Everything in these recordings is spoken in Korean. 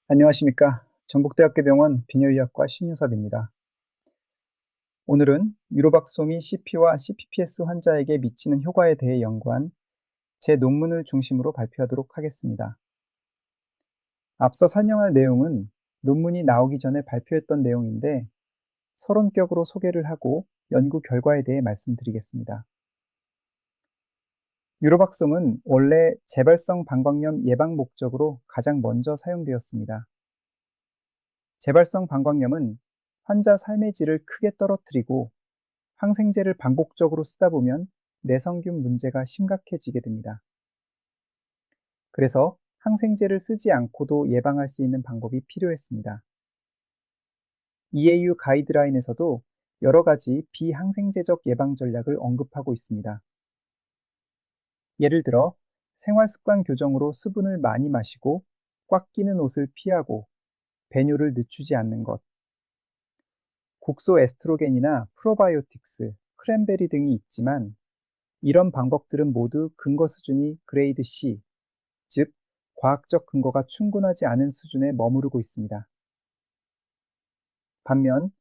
안녕하십니까. 전북대학교 병원 비뇨의학과 신유섭입니다. 오늘은 유로박솜이 CP와 CPPS 환자에게 미치는 효과에 대해 연구한 제 논문을 중심으로 발표하도록 하겠습니다. 앞서 설명할 내용은 논문이 나오기 전에 발표했던 내용인데 서론격으로 소개를 하고 연구 결과에 대해 말씀드리겠습니다. 유로박솜은 원래 재발성 방광염 예방 목적으로 가장 먼저 사용되었습니다. 재발성 방광염은 환자 삶의 질을 크게 떨어뜨리고 항생제를 반복적으로 쓰다 보면 내성균 문제가 심각해지게 됩니다. 그래서 항생제를 쓰지 않고도 예방할 수 있는 방법이 필요했습니다. EAU 가이드라인에서도 여러 가지 비항생제적 예방 전략을 언급하고 있습니다. 예를 들어 생활 습관 교정으로 수분을 많이 마시고 꽉 끼는 옷을 피하고 배뇨를 늦추지 않는 것, 국소 에스트로겐이나 프로바이오틱스, 크랜베리 등이 있지만 이런 방법들은 모두 근거 수준이 그레이드 C, 즉 과학적 근거가 충분하지 않은 수준에 머무르고 있습니다. 반면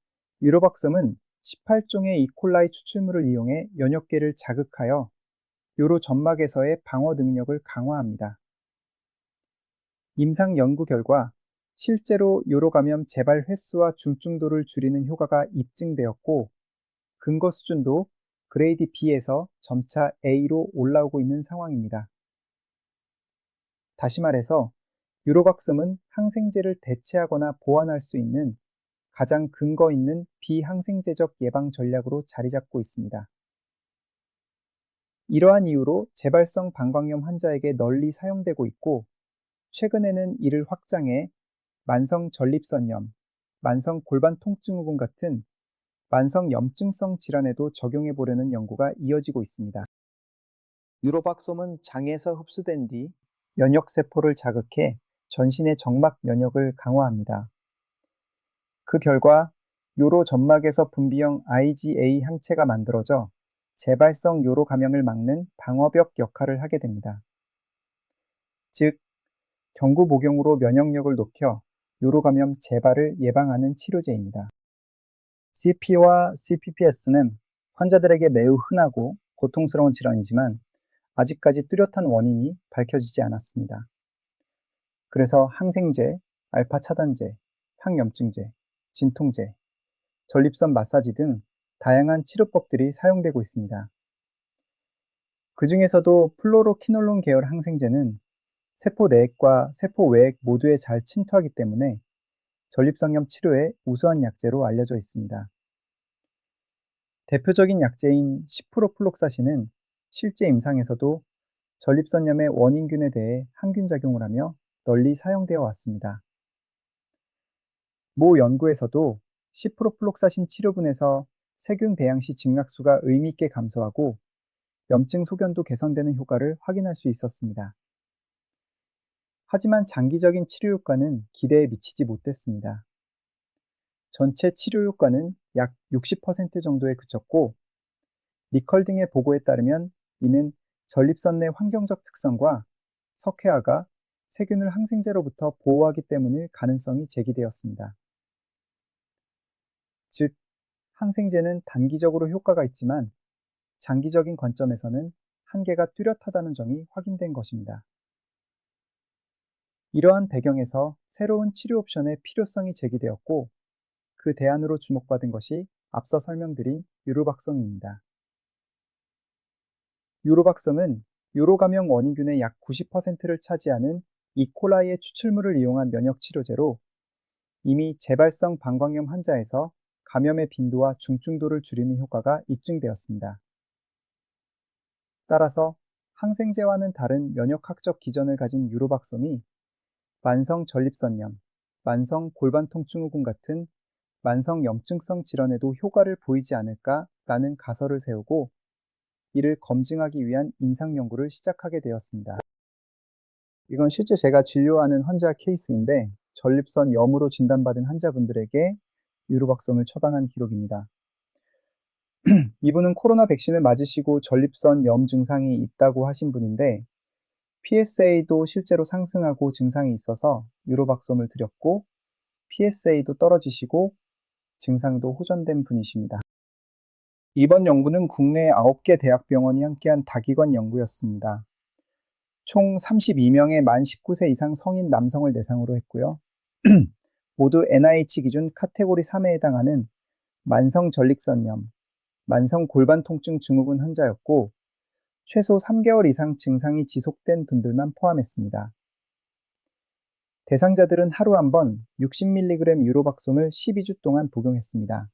유로박솜은 18종의 이콜라이 추출물을 이용해 면역계를 자극하여 요로 점막에서의 방어 능력을 강화합니다. 임상 연구 결과 실제로 요로 감염 재발 횟수와 중증도를 줄이는 효과가 입증되었고 근거 수준도 그레이드 B에서 점차 A로 올라오고 있는 상황입니다. 다시 말해서 유로박솜은 항생제를 대체하거나 보완할 수 있는 가장 근거 있는 비항생제적 예방 전략으로 자리 잡고 있습니다. 이러한 이유로 재발성 방광염 환자에게 널리 사용되고 있고 최근에는 이를 확장해 만성 전립선염, 만성 골반 통증후군 같은 만성 염증성 질환에도 적용해 보려는 연구가 이어지고 있습니다. 유로박솜은 장에서 흡수된 뒤 면역세포를 자극해 전신의 정막 면역을 강화합니다. 그 결과 요로 점막에서 분비형 IgA 항체가 만들어져 재발성 요로 감염을 막는 방어벽 역할을 하게 됩니다. 즉, 경구 복용으로 면역력을 높여 요로 감염 재발을 예방하는 치료제입니다. CP와 CPPS는 환자들에게 매우 흔하고 고통스러운 질환이지만 아직까지 뚜렷한 원인이 밝혀지지 않았습니다. 그래서 항생제, 알파 차단제, 항염증제, 진통제, 전립선 마사지 등 다양한 치료법들이 사용되고 있습니다. 그 중에서도 플로로키놀론 계열 항생제는 세포 내액과 세포 외액 모두에 잘 침투하기 때문에 전립선염 치료에 우수한 약제로 알려져 있습니다. 대표적인 약제인 시프로플록사신은 실제 임상에서도 전립선염의 원인균에 대해 항균 작용을 하며 널리 사용되어 왔습니다. 모 연구에서도 시프로플록사신 치료분에서 세균 배양 시 증락수가 의미 있게 감소하고 염증 소견도 개선되는 효과를 확인할 수 있었습니다. 하지만 장기적인 치료 효과는 기대에 미치지 못했습니다. 전체 치료 효과는 약 60% 정도에 그쳤고 니컬 등의 보고에 따르면 이는 전립선 내 환경적 특성과 석회화가 세균을 항생제로부터 보호하기 때문일 가능성이 제기되었습니다. 즉, 항생제는 단기적으로 효과가 있지만 장기적인 관점에서는 한계가 뚜렷하다는 점이 확인된 것입니다. 이러한 배경에서 새로운 치료 옵션의 필요성이 제기되었고 그 대안으로 주목받은 것이 앞서 설명드린 유로박솜입니다. 유로박솜은 요로 감염 원인균의 약 90%를 차지하는 이콜라이의 추출물을 이용한 면역 치료제로 이미 재발성 방광염 환자에서 감염의 빈도와 중증도를 줄이는 효과가 입증되었습니다. 따라서 항생제와는 다른 면역학적 기전을 가진 유로박솜이 만성 전립선염, 만성 골반 통증후군 같은 만성 염증성 질환에도 효과를 보이지 않을까라는 가설을 세우고 이를 검증하기 위한 임상 연구를 시작하게 되었습니다. 이건 실제 제가 진료하는 환자 케이스인데 전립선염으로 진단받은 환자분들에게 유로박솜을 처방한 기록입니다. 이분은 코로나 백신을 맞으시고 전립선염 증상이 있다고 하신 분인데 PSA도 실제로 상승하고 증상이 있어서 유로박솜을 드렸고 PSA도 떨어지시고 증상도 호전된 분이십니다. 이번 연구는 국내 9개 대학병원이 함께한 다기관 연구였습니다. 총 32명의 만 19세 이상 성인 남성을 대상으로 했고요. 모두 NIH 기준 카테고리 3에 해당하는 만성 전립선염, 만성 골반 통증 증후군 환자였고 최소 3개월 이상 증상이 지속된 분들만 포함했습니다. 대상자들은 하루 한 번 60mg 유로박솜을 12주 동안 복용했습니다.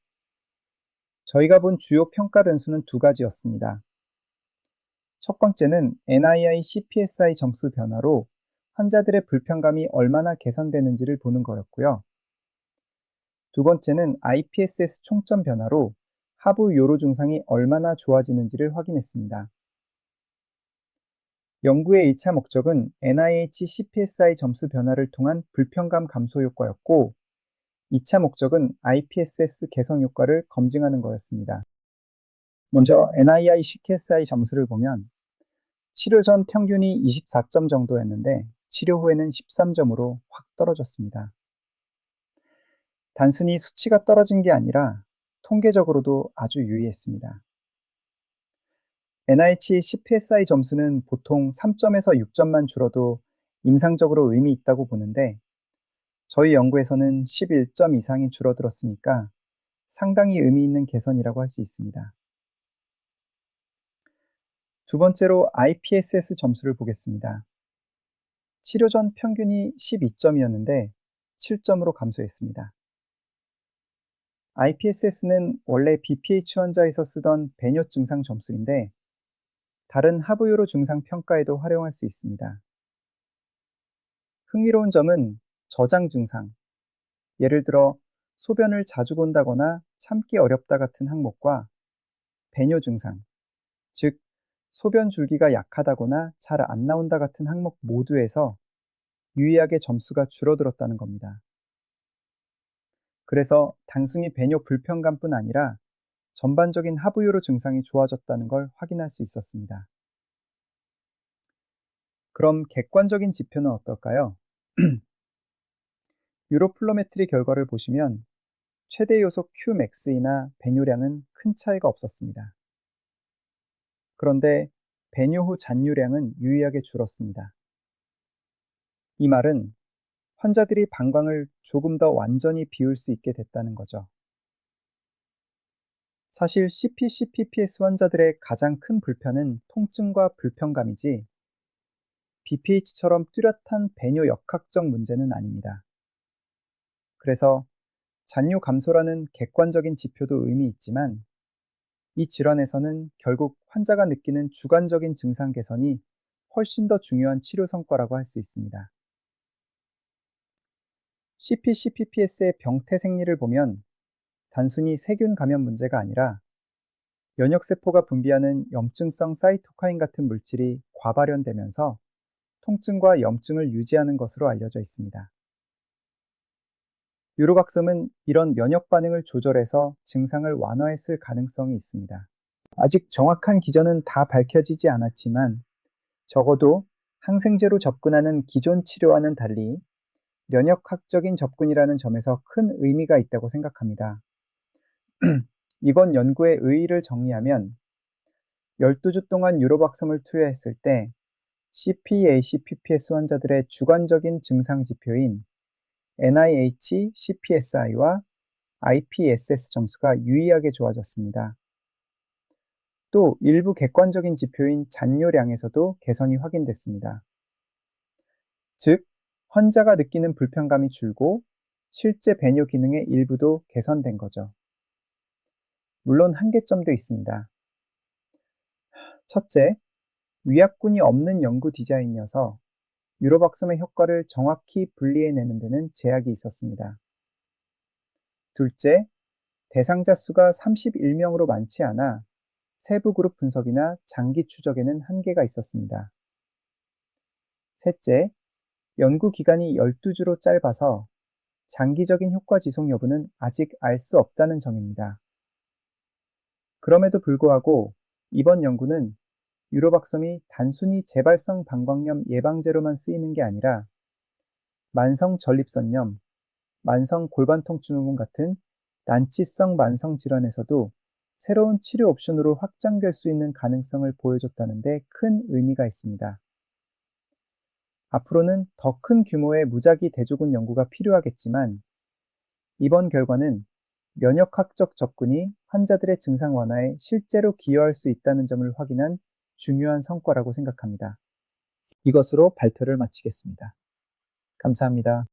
저희가 본 주요 평가 변수는 두 가지였습니다. 첫 번째는 NII CPSI 점수 변화로 환자들의 불편감이 얼마나 개선되는지를 보는 거였고요. 두 번째는 IPSS 총점 변화로 하부 요로 증상이 얼마나 좋아지는지를 확인했습니다. 연구의 1차 목적은 NIH CPSI 점수 변화를 통한 불편감 감소 효과였고 2차 목적은 IPSS 개선 효과를 검증하는 거였습니다. 먼저 NII CPSI 점수를 보면 치료 전 평균이 24점 정도였는데 치료 후에는 13점으로 확 떨어졌습니다. 단순히 수치가 떨어진 게 아니라 통계적으로도 아주 유의했습니다. NIH CPSI 점수는 보통 3점에서 6점만 줄어도 임상적으로 의미 있다고 보는데 저희 연구에서는 11점 이상이 줄어들었으니까 상당히 의미 있는 개선이라고 할 수 있습니다. 두 번째로 IPSS 점수를 보겠습니다. 치료 전 평균이 12점이었는데 7점으로 감소했습니다. IPSS는 원래 BPH 환자에서 쓰던 배뇨 증상 점수인데 다른 하부요로 증상 평가에도 활용할 수 있습니다. 흥미로운 점은 저장 증상, 예를 들어 소변을 자주 본다거나 참기 어렵다 같은 항목과 배뇨 증상, 즉 소변 줄기가 약하다거나 잘 안 나온다 같은 항목 모두에서 유의하게 점수가 줄어들었다는 겁니다. 그래서 단순히 배뇨 불편감뿐 아니라 전반적인 하부요로 증상이 좋아졌다는 걸 확인할 수 있었습니다. 그럼 객관적인 지표는 어떨까요? 유로플로메트리 결과를 보시면 최대 요소 Qmax이나 배뇨량은 큰 차이가 없었습니다. 그런데 배뇨 후 잔류량은 유의하게 줄었습니다. 이 말은 환자들이 방광을 조금 더 완전히 비울 수 있게 됐다는 거죠. 사실 CP-CPPS 환자들의 가장 큰 불편은 통증과 불편감이지 BPH처럼 뚜렷한 배뇨 역학적 문제는 아닙니다. 그래서 잔뇨 감소라는 객관적인 지표도 의미 있지만 이 질환에서는 결국 환자가 느끼는 주관적인 증상 개선이 훨씬 더 중요한 치료 성과라고 할 수 있습니다. CP-CPPS의 병태 생리를 보면 단순히 세균 감염 문제가 아니라 면역세포가 분비하는 염증성 사이토카인 같은 물질이 과발현되면서 통증과 염증을 유지하는 것으로 알려져 있습니다. 유로박솜은 이런 면역 반응을 조절해서 증상을 완화했을 가능성이 있습니다. 아직 정확한 기전은 다 밝혀지지 않았지만 적어도 항생제로 접근하는 기존 치료와는 달리 면역학적인 접근이라는 점에서 큰 의미가 있다고 생각합니다. 이번 연구의 의의를 정리하면 12주 동안 유로박솜을 투여했을 때 CPACPPS 환자들의 주관적인 증상 지표인 NIH CPSI와 IPSS 점수가 유의하게 좋아졌습니다. 또 일부 객관적인 지표인 잔뇨량에서도 개선이 확인됐습니다. 즉, 환자가 느끼는 불편감이 줄고 실제 배뇨 기능의 일부도 개선된 거죠. 물론 한계점도 있습니다. 첫째, 위약군이 없는 연구 디자인이어서 유로박솜의 효과를 정확히 분리해내는 데는 제약이 있었습니다. 둘째, 대상자 수가 31명으로 많지 않아 세부 그룹 분석이나 장기 추적에는 한계가 있었습니다. 셋째, 연구 기간이 12주로 짧아서 장기적인 효과 지속 여부는 아직 알 수 없다는 점입니다. 그럼에도 불구하고 이번 연구는 유로박섬이 단순히 재발성 방광염 예방제로만 쓰이는 게 아니라 만성 전립선염, 만성 골반통증후군 같은 난치성 만성 질환에서도 새로운 치료 옵션으로 확장될 수 있는 가능성을 보여줬다는 데 큰 의미가 있습니다. 앞으로는 더 큰 규모의 무작위 대조군 연구가 필요하겠지만 이번 결과는 면역학적 접근이 환자들의 증상 완화에 실제로 기여할 수 있다는 점을 확인한 중요한 성과라고 생각합니다. 이것으로 발표를 마치겠습니다. 감사합니다.